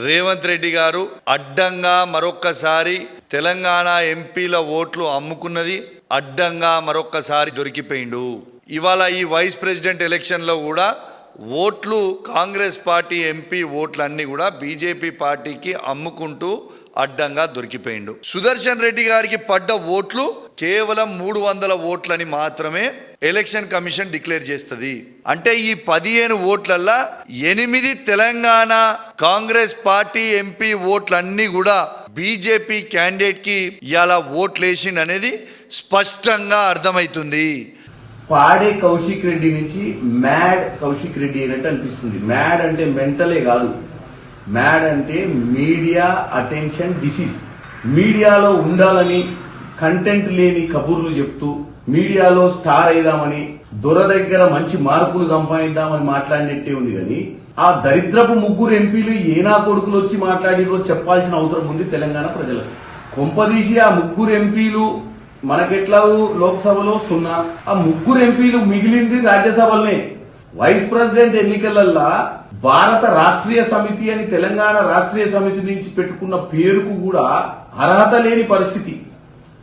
రేవంత్ రెడ్డి గారు అడ్డంగా మరొక్కసారి తెలంగాణ ఎంపీల ఓట్లు అమ్ముకున్నది, అడ్డంగా మరొక్కసారి దొరికిపోయిండు. ఇవాళ ఈ వైస్ ప్రెసిడెంట్ ఎలక్షన్లో కూడా ఓట్లు కాంగ్రెస్ పార్టీ ఎంపీ ఓట్లన్నీ కూడా బీజేపీ పార్టీకి అమ్ముకుంటూ అడ్డంగా దొరికిపోయిండు. సుదర్శన్ రెడ్డి గారికి పడ్డ ఓట్లు కేవలం 300 ఓట్లని మాత్రమే ఎలక్షన్ కమిషన్ డిక్లేర్ చేస్తుంది. అంటే ఈ 15 ఓట్లల్లా 8 తెలంగాణ కాంగ్రెస్ పార్టీ ఎంపీ ఓట్లన్నీ కూడా బీజేపీ క్యాండిడేట్ కి ఇలా ఓట్లేసిండు అనేది స్పష్టంగా అర్థమవుతుంది. పాడే కౌశిక్ రెడ్డి నుంచి మ్యాడ్ కౌశిక్ రెడ్డి అయినట్టు అనిపిస్తుంది. మ్యాడ్ అంటే మెంటలే కాదు, మ్యాడ్ అంటే మీడియా అటెన్షన్ డిసీజ్. మీడియాలో ఉండాలని కంటెంట్ లేని కబుర్లు చెప్తూ మీడియాలో స్టార్ అయిదామని దొర దగ్గర మంచి మార్కులు సంపాదిద్దామని మాట్లాడినట్టే ఉంది. కానీ ఆ దరిద్రపు 3 ఎంపీలు ఏనా కొడుకులు వచ్చి మాట్లాడిరో చెప్పాల్సిన అవసరం ఉంది తెలంగాణ ప్రజలకు. కొంపదీసి ఆ 3 ఎంపీలు మనకెట్లా లోక్సభలో 0, ఆ 3 ఎంపీలు మిగిలింది రాజ్యసభలనే. వైస్ ప్రెసిడెంట్ ఎన్నికలల్లా భారత రాష్ట్రీయ సమితి అని తెలంగాణ రాష్ట్రీయ సమితి నుంచి పెట్టుకున్న పేరుకు కూడా అర్హత లేని పరిస్థితి.